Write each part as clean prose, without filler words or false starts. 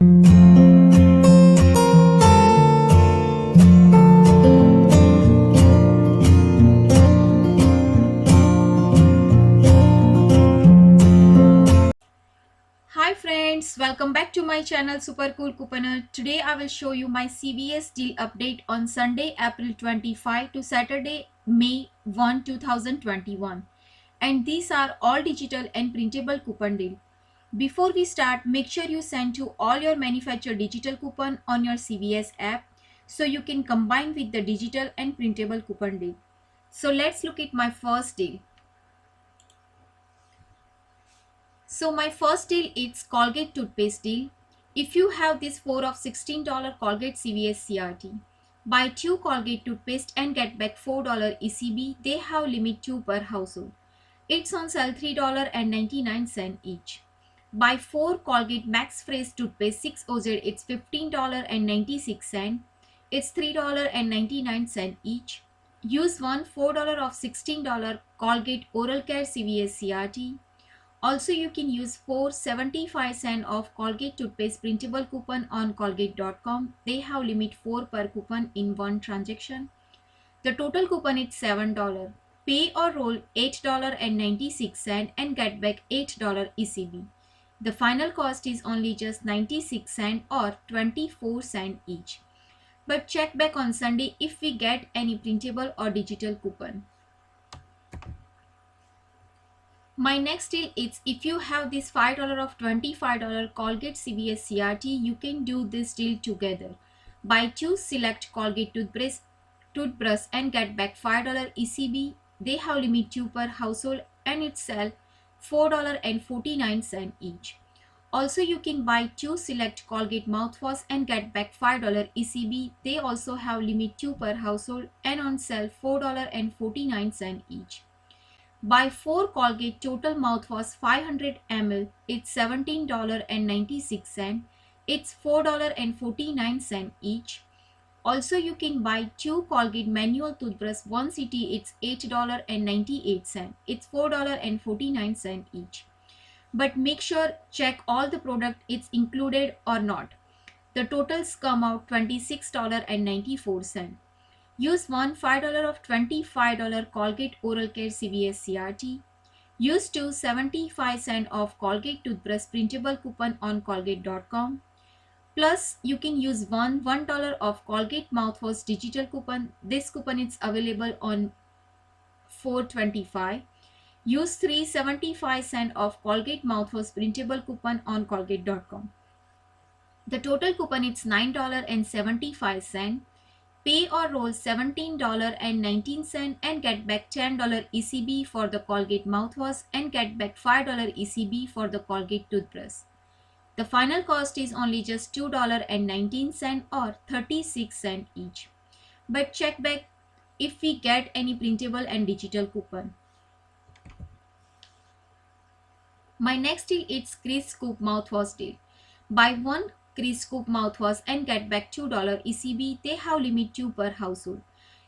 Hi friends, welcome back to my channel Super Cool Couponer. Today I will show you my CVS deal update on Sunday, April 25 to Saturday, May 1, 2021. And these are all digital and printable coupon deal. Before we start, make sure you send to all your manufacturer digital coupon on your CVS app so you can combine with the digital and printable coupon deal. So let's look at my first deal. So my first deal is Colgate toothpaste deal. If you have this 4 of $16 Colgate CVS CRT, buy 2 Colgate toothpaste and get back $4 ECB. They have limit 2 per household. It's on sale $3.99 each. Buy 4 Colgate Max Fresh toothpaste 6 OZ. It's $15.96. It's $3.99 each. Use one $4 of $16 Colgate Oral Care CVS CRT. Also, you can use 4.75 of Colgate toothpaste printable coupon on colgate.com. They have limit 4 per coupon in one transaction. The total coupon is $7. Pay or roll $8.96 and get back $8 ECB. The final cost is only just 96 cents or 24 cents each. But check back on Sunday if we get any printable or digital coupon. My next deal is if you have this $5 of $25 Colgate CVS CRT, you can do this deal together. Buy 2 select Colgate toothbrush and get back $5 ECB. They have limit 2 per household and it sell $4.49 each. Also, you can buy 2 select Colgate mouthwash and get back $5 ECB. They also have limit 2 per household and on sale $4.49 each. Buy 4 Colgate Total Mouthwash 500 ml. It's $17.96. It's $4.49 each. Also, you can buy 2 Colgate Manual Toothbrush 1 CT. It's $8.98. It's $4.49 each. But make sure check all the product it's included or not. The totals come out $26.94. Use one $5 of $25 Colgate Oral Care CVS CRT. Use 2.75 of Colgate toothbrush printable coupon on colgate.com. Plus, you can use $1 of Colgate mouthwash digital coupon. This coupon is available on 4/25. Use 3.75 of Colgate mouthwash printable coupon on colgate.com. The total coupon is $9.75. Pay or roll $17.19 and get back $10 ECB for the Colgate mouthwash and get back $5 ECB for the Colgate toothbrush. The final cost is only just $2.19 or 36 cents each. But check back if we get any printable and digital coupon. My next deal is Chris Scoop mouthwash deal. Buy 1 Chris Scoop mouthwash and get back $2 ECB. They have limit 2 per household.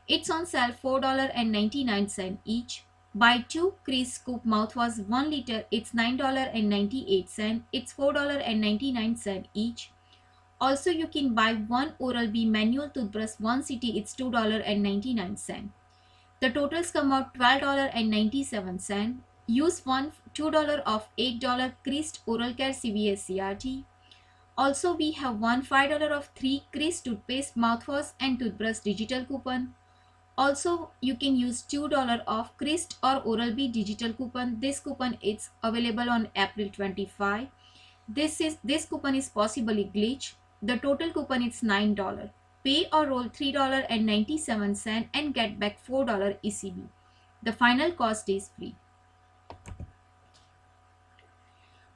It's on sale $4.99 each. Buy 2 Chris Scoop mouthwash 1 liter. It's $9.98. It's $4.99 each. Also, you can buy 1 Oral-B manual toothbrush 1 CT. It's $2.99. The totals come out $12.97. Use one $2 of $8 Crest Oral Care CVS CRT. Also, we have one $5 of 3 Crest toothpaste, mouthwash and toothbrush digital coupon. Also, you can use $2 of Crest or Oral-B digital coupon. This coupon is available on April 25. This coupon is possibly glitch. The total coupon is $9. Pay or roll $3.97 and get back $4 ECB. The final cost is free.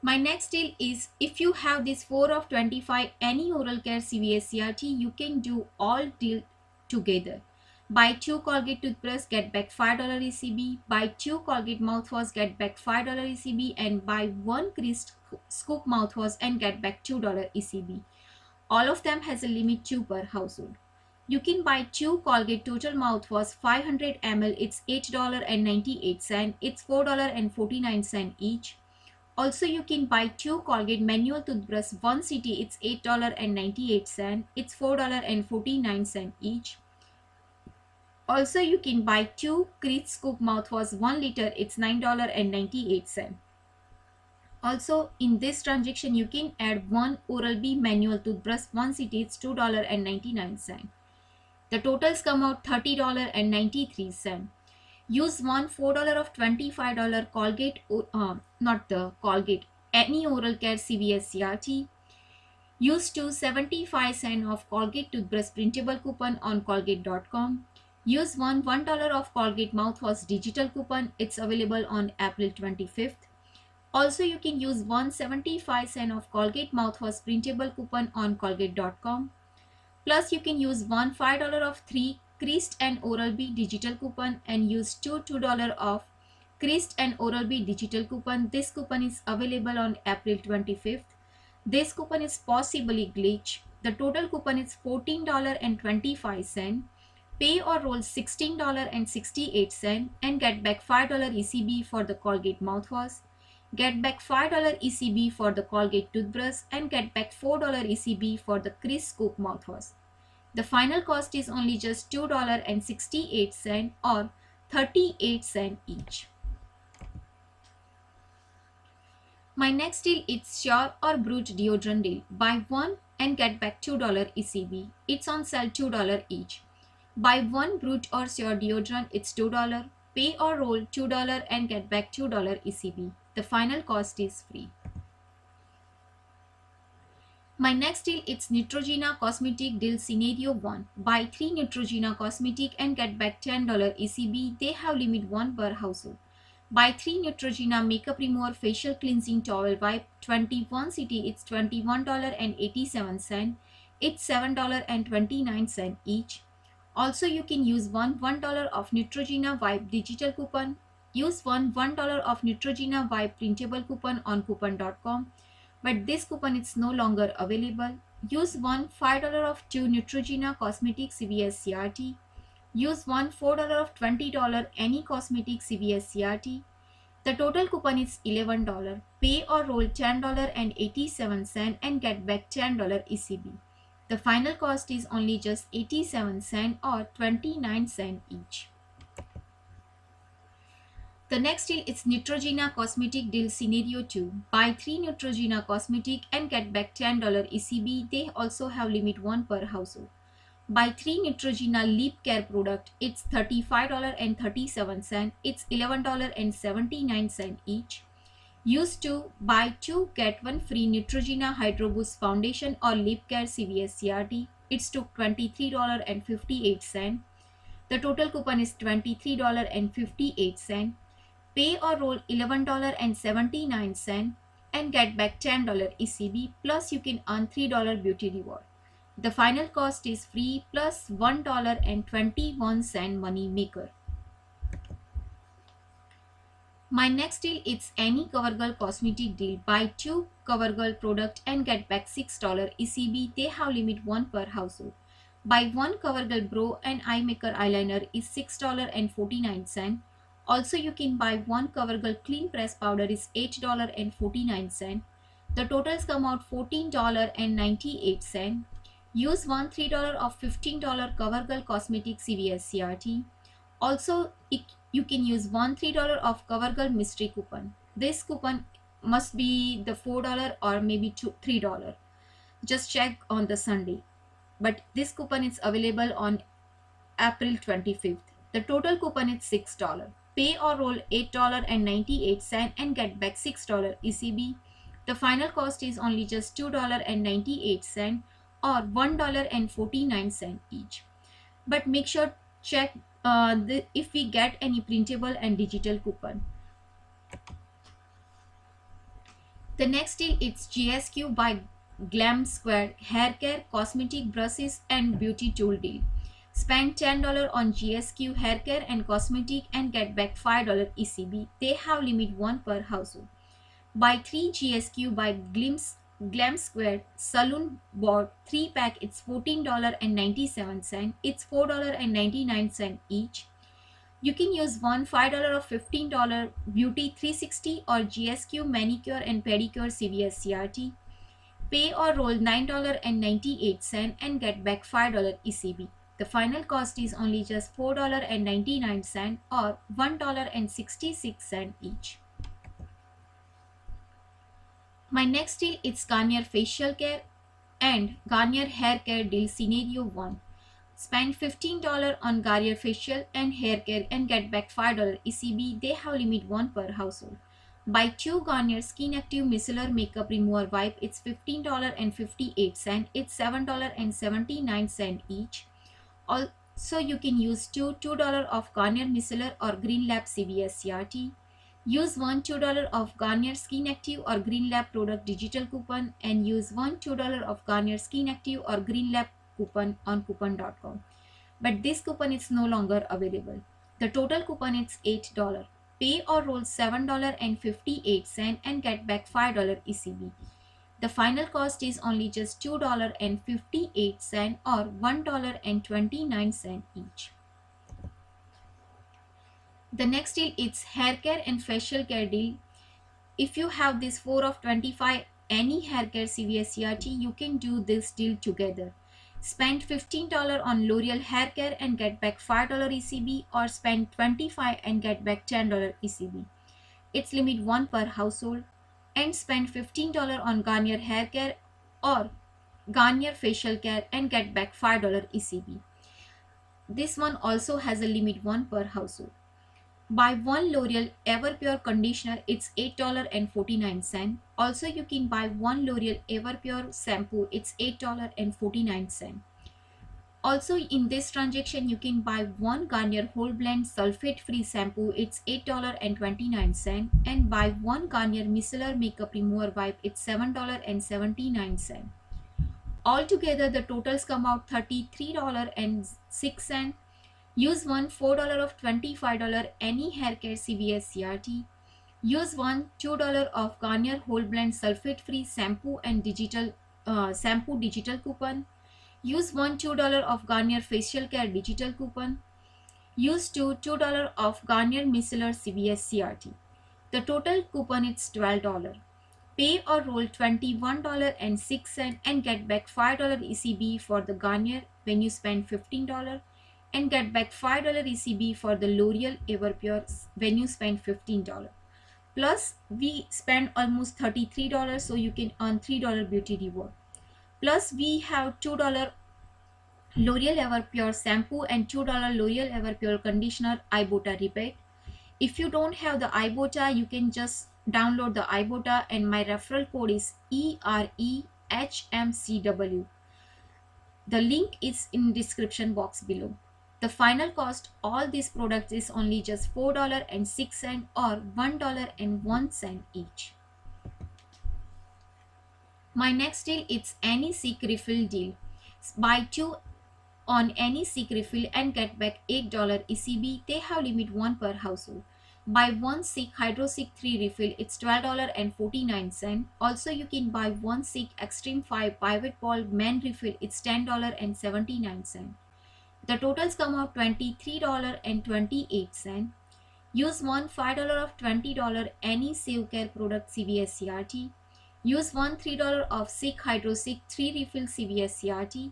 My next deal is if you have this 4 of 25 any oral care CVS CRT, you can do all deal together. Buy 2 Colgate toothbrush, get back $5 ECB. Buy 2 Colgate mouthwash, get back $5 ECB. And buy 1 Crest Scoop mouthwash and get back $2 ECB. All of them has a limit 2 per household. You can buy 2 Colgate Total Mouthwash 500 ml. It's $8.98. It's $4.49 each. Also, you can buy 2 Colgate manual toothbrush 1 CT. It's $8.98. It's $4.49 each. Also, you can buy 2 Crease Scoop mouthwash 1 liter. It's $9.98. Also, in this transaction, you can add 1 Oral-B manual toothbrush 1 CT. It's $2.99. The totals come out $30.93. Use one $4 of $25 Colgate, not the Colgate, any oral care CVS CRT. Use 2 75 cents of Colgate toothbrush printable coupon on Colgate.com. Use one $1 of Colgate mouthwash digital coupon. It's available on April 25th. Also, you can use 1 75 cents of Colgate mouthwash printable coupon on Colgate.com. Plus, you can use one $5 of 3 Creased and Oral-B digital coupon and use $2 of Creased and Oral-B digital coupon. This coupon is available on April 25th. This coupon is possibly glitch. The total coupon is $14.25. Pay or roll $16.68 and get back $5 ECB for the Colgate mouthwash. Get back $5 ECB for the Colgate toothbrush and get back $4 ECB for the Crease Scoop mouthwash. The final cost is only just $2.68 or 38 cents each. My next deal is Sure or Brute deodorant deal. Buy one and get back $2 ECB. It's on sale $2 each. Buy one Brute or Sure deodorant, it's $2. Pay or roll $2 and get back $2 ECB. The final cost is free. My next deal is Neutrogena Cosmetic Deal Scenario 1. Buy 3 Neutrogena Cosmetic and get back $10 ECB. They have limit 1 per household. Buy 3 Neutrogena Makeup Remover Facial Cleansing Towel Wipe 21 CT. It's $21.87. It's $7.29 each. Also, you can use one $1 of Neutrogena Wipe digital coupon. Use one $1 of Neutrogena Wipe printable coupon on coupon.com. But this coupon is no longer available. Use one $5 of 2 Neutrogena Cosmetic CVS CRT. Use one $4 of $20 any cosmetic CVS CRT. The total coupon is $11. Pay or roll $10.87 and get back $10 ECB. The final cost is only just 87 cents or 29 cents each. The next deal is Neutrogena Cosmetic Deal Scenario 2. Buy 3 Neutrogena Cosmetic and get back $10 ECB. They also have limit 1 per household. Buy 3 Neutrogena Lip Care product. It's $35.37. It's $11.79 each. Use to buy 2 get 1 free Neutrogena Hydro Boost Foundation or Lip Care CVS CRT. It's took $23.58. The total coupon is $23.58. Pay or roll $11.79 and get back $10 ECB. Plus, you can earn $3 beauty reward. The final cost is free plus $1.21 money maker. My next deal is any CoverGirl cosmetic deal. Buy 2 CoverGirl product and get back $6 ECB. They have limit 1 per household. Buy 1 CoverGirl Brow and Eye Maker eyeliner is $6.49. Also, you can buy 1 CoverGirl Clean Press powder is $8.49. The totals come out $14.98. Use one $3 of $15 CoverGirl Cosmetic CVS CRT. Also, you can use one $3 of CoverGirl Mystery coupon. This coupon must be the $4 or maybe $3. Just check on the Sunday. But this coupon is available on April 25th. The total coupon is $6. Pay or roll $8.98 and get back $6 ECB. The final cost is only just $2.98 or $1.49 each. But make sure check if we get any printable and digital coupon. The next deal is GSQ by Glam Square Hair Care Cosmetic Brushes and Beauty Tool deal. Spend $10 on GSQ hair care and cosmetic and get back $5 ECB. They have limit 1 per household. Buy 3 GSQ by Glam Square Saloon Board 3 pack. It's $14.97. It's $4.99 each. You can use one $5 or $15 Beauty 360 or GSQ Manicure and Pedicure CVS CRT. Pay or roll $9.98 and get back $5 ECB. The final cost is only just $4.99 or $1.66 each. My next deal is Garnier Facial Care and Garnier Hair Care Deal Scenario 1. Spend $15 on Garnier Facial and Hair Care and get back $5 ECB. They have limit 1 per household. Buy 2 Garnier Skin Active Micellar Makeup Remover Wipe. It's $15.58. It's $7.79 each. Also, you can use $2 of Garnier Micellar or Green Lab CVS CRT. Use one $2 of Garnier Skin Active or Green Lab product digital coupon and use one $2 of Garnier Skin Active or Green Lab coupon on coupon.com. But this coupon is no longer available. The total coupon is $8. Pay or roll $7.58 and get back $5 ECB. The final cost is only just $2.58 or $1.29 each. The next deal is hair care and facial care deal. If you have this 4 of 25 any hair care CVS CRT, you can do this deal together. Spend $15 on L'Oreal hair care and get back $5 ECB or spend $25 and get back $10 ECB. It's limit 1 per household. And spend $15 on Garnier hair care or Garnier facial care and get back $5 ECB. This one also has a limit 1 per household. Buy one L'Oreal Everpure conditioner, it's $8.49. Also, you can buy one L'Oreal Everpure shampoo, it's $8.49. Also, in this transaction, you can buy one Garnier Whole Blend Sulfate-Free shampoo, it's $8.29, and buy one Garnier Micellar Makeup Remover Wipe, it's $7.79. Altogether, the totals come out $33.06. Use one $4 of $25 any hair care CVS CRT. Use one $2 of Garnier Whole Blend Sulfate Free shampoo and digital coupon. Use one $2 of Garnier Facial Care digital coupon. Use $2 of Garnier Micellar CVS CRT. The total coupon is $12. Pay or roll $21.06 and get back $5 ECB for the Garnier when you spend $15 and get back $5 ECB for the L'Oreal Everpure when you spend $15. Plus, we spend almost $33, so you can earn $3 beauty reward. Plus, we have $2 L'Oreal Everpure shampoo and $2 L'Oreal Everpure conditioner iBota rebate. If you don't have the iBota, you can just download the iBota and my referral code is EREHMCW. The link is in description box below. The final cost all these products is only just $4.06 or $1.01 each. My next deal is any Seek refill deal. Buy 2 on any Seek refill and get back $8 ECB. They have limit 1 per household. Buy one Seek Hydro Seek 3 refill, it's $12.49. Also, you can buy one Seek Extreme 5 Pivot Ball Men refill, it's $10.79. The totals come out $23.28. Use one $5 of $20 any Save Care product CVS CRT. Use one $3 of Seek Hydro Seek 3 refill CVS CRT.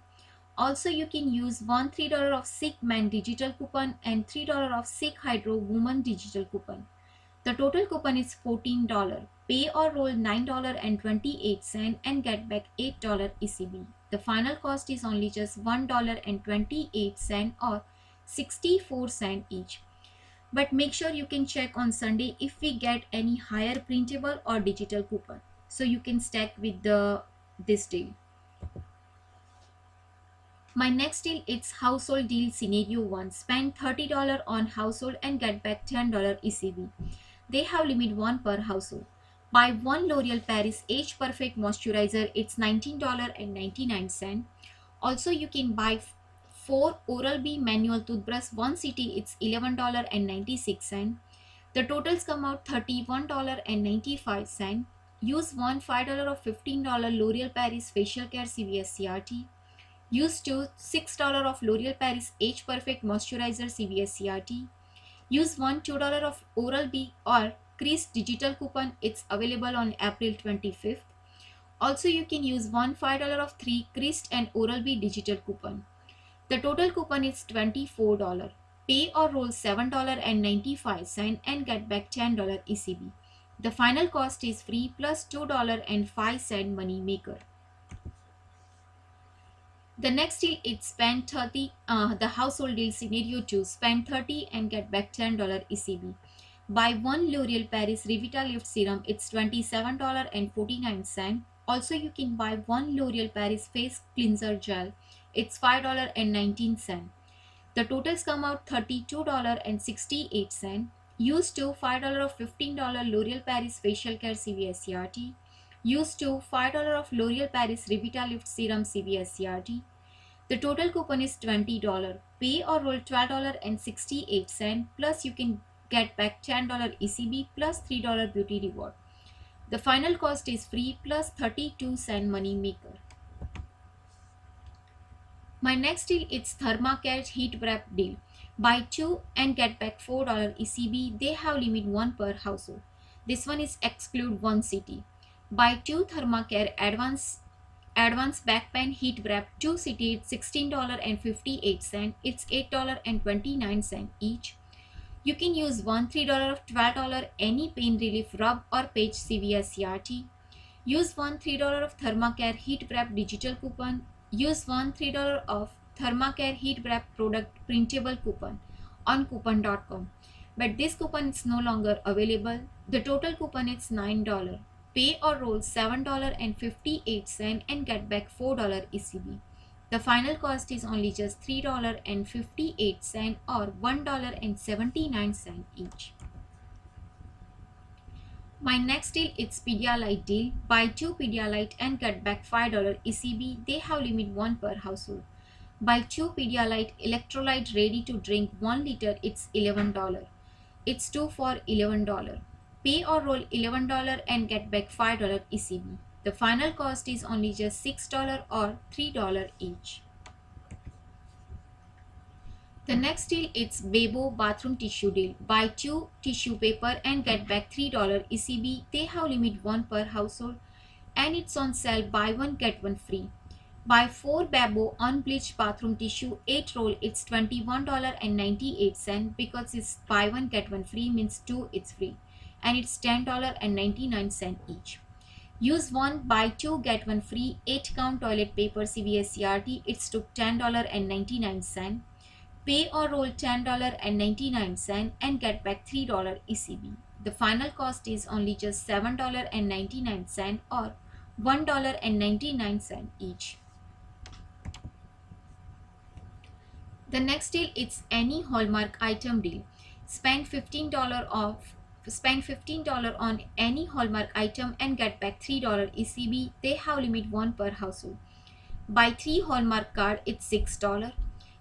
Also, you can use one $3 of Seek Men digital coupon and $3 of Seek Hydro Woman digital coupon. The total coupon is $14. Pay or roll $9.28 and get back $8 ECB. The final cost is only just $1.28 or 64 cents each. But make sure you can check on Sunday if we get any higher printable or digital coupon, so you can stack with this deal. My next deal is household deal scenario 1. Spend $30 on household and get back $10 ECB. They have limit 1 per household. Buy one L'Oreal Paris Age Perfect Moisturizer, it's $19.99. Also, you can buy 4 Oral-B manual toothbrush 1 CT, it's $11.96. The totals come out $31.95. Use one $5 or $15 L'Oreal Paris Facial Care CVS CRT. Use $6 of L'Oreal Paris Age Perfect Moisturizer CVS CRT. Use one $2 of Oral-B or Crease digital coupon. It's available on April 25th. Also, you can use one $5 of 3 Creased and Oral-B digital coupon. The total coupon is $24. Pay or roll $7.95 and get back $10 ECB. The final cost is free plus $2.05 money maker. The next deal is spend 30, the household deal scenario 2, spend 30 and get back $10 ECB. Buy one L'Oreal Paris Revita Lift Serum, it's $27.49. Also, you can buy one L'Oreal Paris Face Cleanser Gel, it's $5.19. The totals come out $32.68. Use to $5 of $15 L'Oreal Paris Facial Care CVS CRT. Use to $5 of L'Oreal Paris Revita Lift Serum CVS CRT. The total coupon is $20. Pay or roll $12.68 plus you can get back $10 ECB plus $3 beauty reward. The final cost is free plus 32-cent money maker. My next deal is Thermacare Heat Wrap deal. Buy 2 and get back $4 ECB. They have limit 1 per household. This one is exclude 1 city. Buy 2 Thermacare Advanced Back Pain Heat Wrap 2 city. It's $16.58. It's $8.29 each. You can use one $3 of $12 any pain relief rub or patch CVS CRT. Use one $3 of Thermacare Heat Wrap digital coupon. Use one $3 of Thermacare Heat Wrap product printable coupon on coupon.com. But this coupon is no longer available. The total coupon is $9. Pay or roll $7.58 and get back $4 ECB. The final cost is only just $3.58 or $1.79 each. My next deal is Pedialyte deal. Buy 2 Pedialyte and get back $5 ECB. They have limit 1 per household. Buy 2 Pedialyte electrolyte ready to drink 1 liter. It's $11. It's 2 for $11. Pay or roll $11 and get back $5 ECB. The final cost is only just $6 or $3 each. The next deal is Bebo bathroom tissue deal. Buy 2 tissue paper and get back $3 ECB. They have limit 1 per household and it's on sale buy 1 get 1 free. Buy 4 Bebo unbleached bathroom tissue 8 roll. It's $21.98 because it's buy 1 get 1 free means 2 it's free and it's $10.99 each. Use one buy 2 get 1 free 8 count toilet paper CVS CRT. It's took $10.99. Pay or roll $10.99 and get back $3 ECB. The final cost is only just $7.99 or $1.99 each. The next deal is any Hallmark item deal. Spend $15 on any Hallmark item and get back $3 ECB. They have limit 1 per household. Buy 3 Hallmark card, it's $6.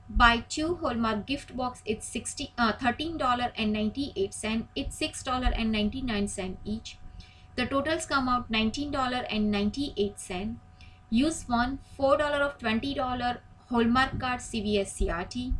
Buy 2 Hallmark gift box, it's $13.98. It's $6.99 each. The totals come out $19.98. Use one $4 of $20 Hallmark card CVS CRT.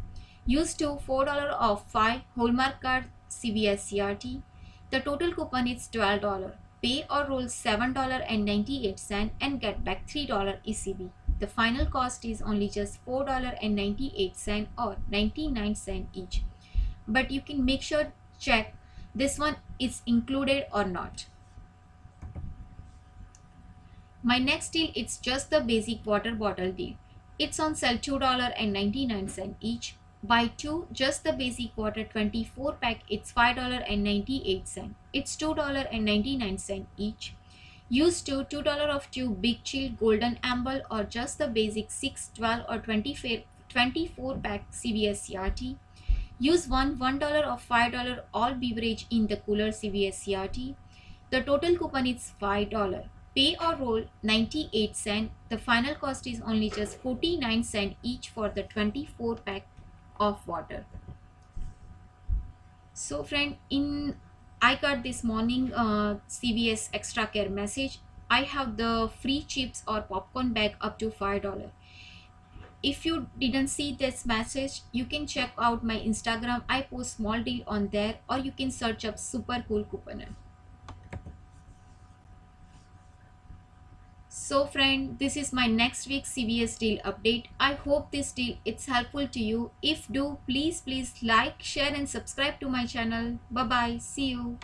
Use 2 $4 of 5 Hallmark card CVS CRT. The total coupon is $12. Pay or roll $7.98 and get back $3 ECB. The final cost is only just $4.98 or 99 cents each. But you can make sure check this one is included or not. My next deal is just the basic water bottle deal. It's on sale $2.99 each. Buy 2 just the basic water 24 pack, it's $5.98. It's $2.99 each. Use $2 of 2 Big Chill Golden Amble or just the basic 6, 12 or 24 pack CVS CRT. Use $1 of $5 all beverage in the cooler CVS CRT. The total coupon is $5. Pay or roll 98 cents. The final cost is only just 49 cents each for the 24 pack of water. So friend, I got this morning CVS Extra Care message. I have the free chips or popcorn bag up to $5. If you didn't see this message, you can check out my Instagram. I post small deal on there, or you can search up super cool couponer. So friend, this is my next week's CVS deal update. I hope this deal is helpful to you. If do, please like, share and subscribe to my channel. Bye bye. See you.